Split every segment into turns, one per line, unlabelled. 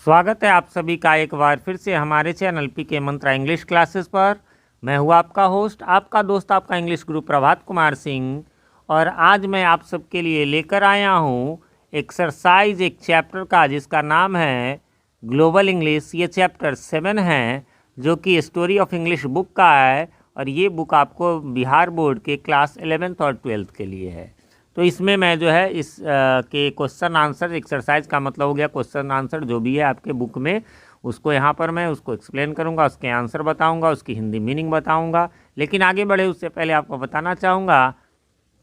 स्वागत है आप सभी का एक बार फिर से हमारे चैनल पीके मंत्रा इंग्लिश क्लासेस पर। मैं हूँ आपका होस्ट, आपका दोस्त, आपका इंग्लिश गुरु प्रभात कुमार सिंह। और आज मैं आप सबके लिए लेकर आया हूँ एक्सरसाइज एक चैप्टर का जिसका नाम है ग्लोबल इंग्लिश। ये चैप्टर 7 है जो कि स्टोरी ऑफ इंग्लिश बुक का है और ये बुक आपको बिहार बोर्ड के क्लास 11th और 12th के लिए है। तो इसमें मैं जो है इस के क्वेश्चन आंसर, एक्सरसाइज का मतलब हो गया क्वेश्चन आंसर जो भी है आपके बुक में, उसको यहाँ पर मैं उसको एक्सप्लेन करूँगा, उसके आंसर बताऊँगा, उसकी हिंदी मीनिंग बताऊँगा। लेकिन आगे बढ़े उससे पहले आपको बताना चाहूँगा,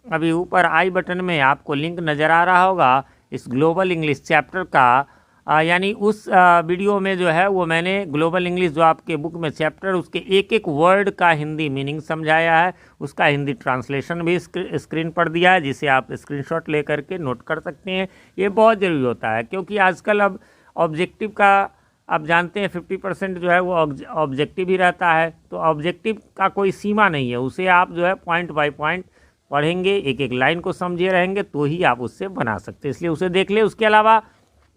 अभी ऊपर आई बटन में आपको लिंक नज़र आ रहा होगा इस ग्लोबल इंग्लिश चैप्टर का। यानी उस वीडियो में जो है वो मैंने ग्लोबल इंग्लिश जो आपके बुक में चैप्टर, उसके एक एक वर्ड का हिंदी मीनिंग समझाया है, उसका हिंदी ट्रांसलेशन भी स्क्रीन पर दिया है जिसे आप स्क्रीनशॉट ले करके नोट कर सकते हैं। ये बहुत ज़रूरी होता है क्योंकि आजकल अब ऑब्जेक्टिव का आप जानते हैं 50% जो है वो ऑब्जेक्टिव ही रहता है। तो ऑब्जेक्टिव का कोई सीमा नहीं है, उसे आप जो है पॉइंट बाय पॉइंट पढ़ेंगे, एक एक लाइन को समझे रहेंगे तो ही आप उससे बना सकते हैं, इसलिए उसे देख ले। उसके अलावा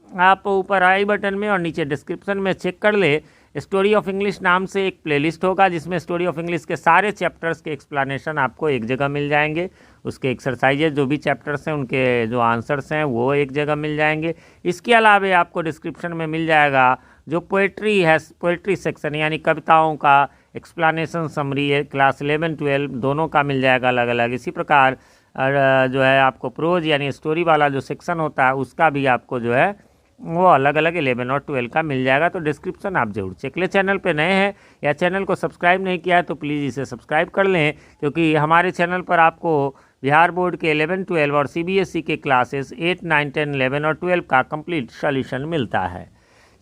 आप ऊपर आई बटन में और नीचे डिस्क्रिप्शन में चेक कर ले, स्टोरी ऑफ इंग्लिश नाम से एक प्लेलिस्ट होगा जिसमें स्टोरी ऑफ इंग्लिश के सारे चैप्टर्स के एक्सप्लेनेशन आपको एक जगह मिल जाएंगे। उसके एक्सरसाइजेज जो भी चैप्टर्स हैं उनके जो आंसर्स हैं वो एक जगह मिल जाएंगे। इसके अलावा आपको डिस्क्रिप्शन में मिल जाएगा जो पोइट्री है, पोइट्री सेक्शन यानी कविताओं का एक्सप्लेनेशन समरी है, क्लास 11-12 दोनों का मिल जाएगा अलग अलग। इसी प्रकार जो है आपको प्रोज यानी स्टोरी वाला जो सेक्शन होता है उसका भी आपको जो है वो अलग अलग 11 और 12 का मिल जाएगा। तो डिस्क्रिप्शन आप जरूर चेक लें। चैनल पे नए हैं या चैनल को सब्सक्राइब नहीं किया है तो प्लीज़ इसे सब्सक्राइब कर लें, क्योंकि हमारे चैनल पर आपको बिहार बोर्ड के 11, 12 और CBSE के क्लासेस 8, 9, 10, 11 और 12 का कंप्लीट सॉल्यूशन मिलता है।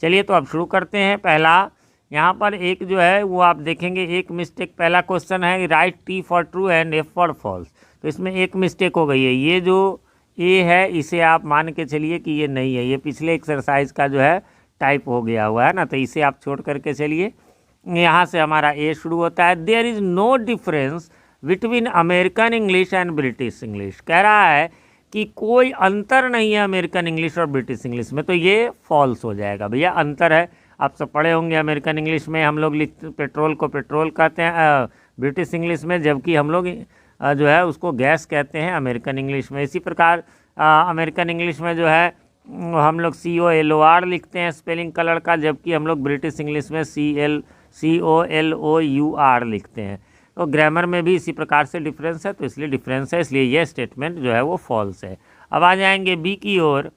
चलिए तो अब शुरू करते हैं। पहला यहाँ पर एक जो है वो आप देखेंगे एक मिस्टेक, पहला क्वेश्चन है write T for true and F for false. तो इसमें एक मिस्टेक हो गई है, ये जो ए है इसे आप मान के चलिए कि ये नहीं है, ये पिछले एक्सरसाइज का जो है टाइप हो गया हुआ है ना, तो इसे आप छोड़ करके चलिए। यहाँ से हमारा ए शुरू होता है, there is no difference between American English and British English. कह रहा है कि कोई अंतर नहीं है अमेरिकन इंग्लिश और ब्रिटिश इंग्लिश में, तो ये फॉल्स हो जाएगा। भैया अंतर है, आप सब पढ़े होंगे अमेरिकन इंग्लिश में हम लोग पेट्रोल को पेट्रोल कहते हैं ब्रिटिश इंग्लिश में, जबकि हम लोग जो है उसको गैस कहते हैं अमेरिकन इंग्लिश में। इसी प्रकार अमेरिकन इंग्लिश में जो है हम लोग COLOR लिखते हैं स्पेलिंग कलर का, जबकि हम लोग ब्रिटिश इंग्लिश में COLOUR लिखते हैं। तो ग्रामर में भी इसी प्रकार से डिफरेंस है, तो इसलिए डिफरेंस है, इसलिए यह स्टेटमेंट जो है वो फॉल्स है। अब आ जाएंगे बी की ओर।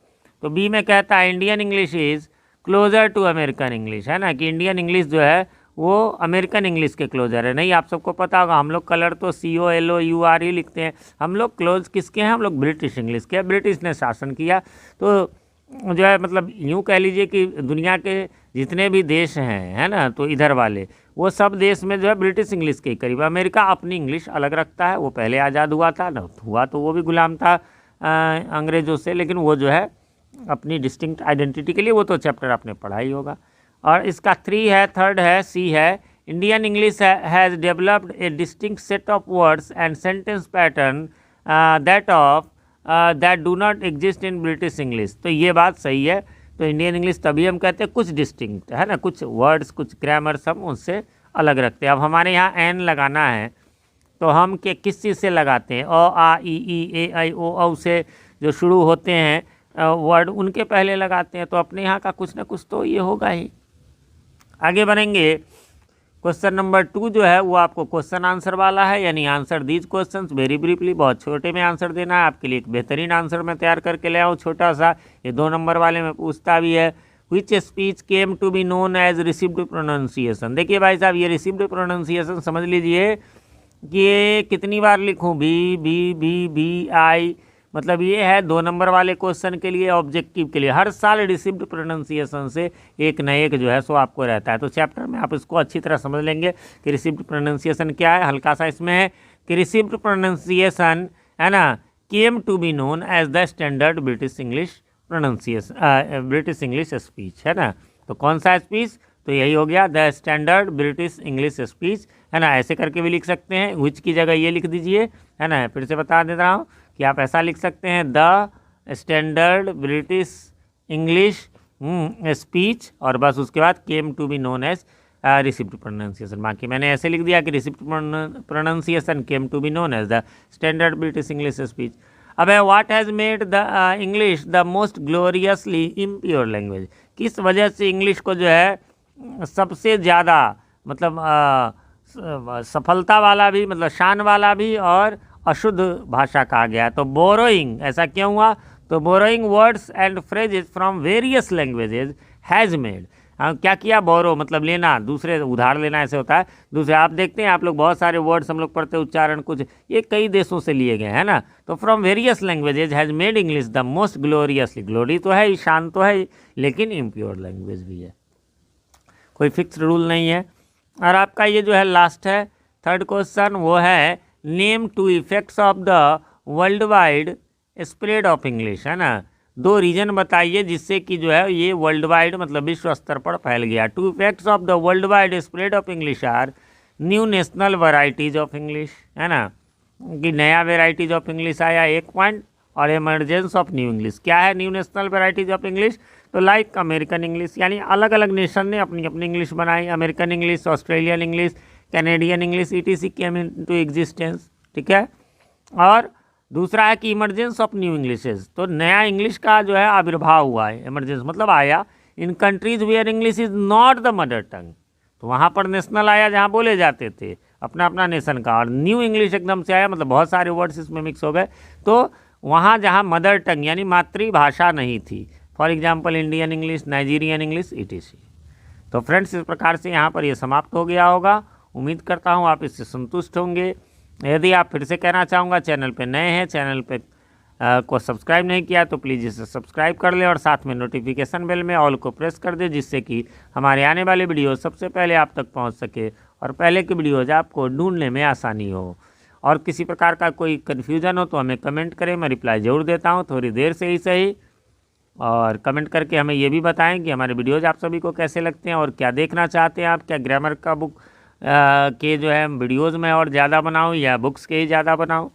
तो बी में कहता है Indian English is closer to American English, है ना, कि इंडियन इंग्लिश जो है वो अमेरिकन इंग्लिश के क्लोजर है। नहीं, आप सबको पता होगा हम लोग कलर तो COLOUR ही लिखते हैं, हम लोग क्लोज किसके हैं, हम लोग ब्रिटिश इंग्लिश के। ब्रिटिश ने शासन किया तो जो है मतलब यूँ कह लीजिए कि दुनिया के जितने भी देश हैं, है ना, तो इधर वाले वो सब देश में जो है ब्रिटिश इंग्लिश के करीब। अमेरिका अपनी इंग्लिश अलग रखता है, वो पहले आज़ाद हुआ था ना, हुआ तो वो भी गुलाम था अंग्रेज़ों से, लेकिन वो जो है अपनी डिस्टिंक्ट आइडेंटिटी के लिए, वो तो चैप्टर आपने पढ़ा ही होगा। और इसका 3 है, थर्ड है, सी है, Indian English has developed A distinct set of words and sentence pattern that do not exist in British English. तो ये बात सही है। तो इंडियन इंग्लिश तभी हम कहते हैं कुछ डिस्टिंक्ट है ना, कुछ वर्ड्स कुछ ग्रामर सब उनसे अलग रखते हैं। अब हमारे यहाँ एन लगाना है तो हम किस चीज़ से लगाते हैं, अ आ ई ए आई ओ औ से जो शुरू होते हैं वर्ड उनके पहले लगाते हैं, तो अपने यहाँ का कुछ ना कुछ तो ये होगा ही। आगे बढ़ेंगे। क्वेश्चन नंबर 2 जो है वो आपको क्वेश्चन आंसर वाला है, यानी answer these questions very briefly, बहुत छोटे में आंसर देना है। आपके लिए एक बेहतरीन आंसर मैं तैयार करके ले आऊँ छोटा सा, ये 2 नंबर वाले में पूछता भी है, which speech came to be known as received pronunciation. देखिए भाई साहब, ये रिसीव्ड प्रोनाउंसिएशन समझ लीजिए कि ये कितनी बार लिखूँ, बी आई, मतलब ये है 2 नंबर वाले क्वेश्चन के लिए, ऑब्जेक्टिव के लिए हर साल रिसीव्ड प्रोनाउंसिएशन से एक न एक जो है सो आपको रहता है। तो चैप्टर में आप इसको अच्छी तरह समझ लेंगे कि रिसीव्ड प्रोनाउंसिएशन क्या है। हल्का सा इसमें है कि रिसीव्ड प्रोनाउंसिएशन, है ना, came to be known as the standard British English pronunciation, British English speech, है ना। तो कौन सा स्पीच, तो यही हो गया the standard British English speech, है ना। ऐसे करके भी लिख सकते हैं, विच की जगह ये लिख दीजिए, है ना। फिर से बता दे रहा हूँ कि आप ऐसा लिख सकते हैं the standard British English speech, और बस उसके बाद came to be known as receipt pronunciation. बाकी मैंने ऐसे लिख दिया कि receipt pronunciation came to be known as the standard British English speech. अब है what has made the English the most gloriously impure language. किस वजह से इंग्लिश को जो है सबसे ज़्यादा मतलब सफलता वाला भी, मतलब शान वाला भी और अशुद्ध भाषा कहा गया। तो बोरोइंग, ऐसा क्यों हुआ? तो borrowing words and phrases from various languages has made. क्या किया? बोरो मतलब लेना, दूसरे उधार लेना ऐसे होता है। दूसरे आप देखते हैं, आप लोग बहुत सारे वर्ड्स हम लोग पढ़ते, उच्चारण कुछ ये कई देशों से लिए गए हैं ना। तो from various languages has made English the most gloriously, glory तो है ही, शान तो है ही, लेकिन इम्प्योर लैंग्वेज भी है। कोई फिक्स रूल नहीं है। और आपका ये जो है लास्ट है थर्ड क्वेश्चन, वो है name two effects of the world wide spread of English, है ना। दो रीजन बताइए जिससे कि जो है ये वर्ल्ड वाइड मतलब विश्व स्तर पर फैल गया। Two effects of the world wide spread of English are new national varieties of English, है ना, कि नया वेराइटीज ऑफ इंग्लिश आया एक पॉइंट, और एमरजेंस ऑफ न्यू इंग्लिश। क्या है new national varieties of English? तो लाइक अमेरिकन इंग्लिश, यानी अलग अलग नेशन ने अपनी अपनी इंग्लिश बनाई। American English, Australian English, Canadian English, ETC came into existence, ठीक है। और दूसरा है कि इमरजेंस ऑफ न्यू इंग्लिशेज, तो नया इंग्लिश का जो है आविर्भाव हुआ है, इमरजेंस मतलब आया in countries where English is not the mother tongue. तो वहाँ पर नेशनल आया जहाँ बोले जाते थे अपना अपना नेशन का, और न्यू इंग्लिश एकदम से आया मतलब बहुत सारे वर्ड्स इसमें मिक्स हो गए। तो वहाँ जहाँ मदर टंग यानी मातृभाषा नहीं थी, for example Indian English, Nigerian English, ETC। तो फ्रेंड्स इस प्रकार से यहाँ पर ये समाप्त हो गया होगा। उम्मीद करता हूँ आप इससे संतुष्ट होंगे। यदि आप फिर से कहना चाहूँगा, चैनल पे नए हैं, चैनल पे को सब्सक्राइब नहीं किया तो प्लीज़ इसे सब्सक्राइब कर लें और साथ में नोटिफिकेशन बेल में ऑल को प्रेस कर दें, जिससे कि हमारे आने वाले वीडियो सबसे पहले आप तक पहुँच सके और पहले की वीडियोज़ आपको ढूंढने में आसानी हो। और किसी प्रकार का कोई कन्फ्यूज़न हो तो हमें कमेंट करें, मैं रिप्लाई ज़रूर देता हूँ, थोड़ी देर से ही सही। और कमेंट करके हमें ये भी बताएं कि हमारे वीडियोज़ आप सभी को कैसे लगते हैं और क्या देखना चाहते हैं आप। क्या ग्रामर का बुक के जो है वीडियोज़ में और ज़्यादा बनाऊं या बुक्स के ही ज़्यादा बनाऊं।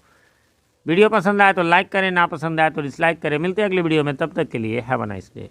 वीडियो पसंद आए तो लाइक करें, ना पसंद आए तो डिसलाइक करें। मिलते हैं अगली वीडियो में, तब तक के लिए हैव अ नाइस डे।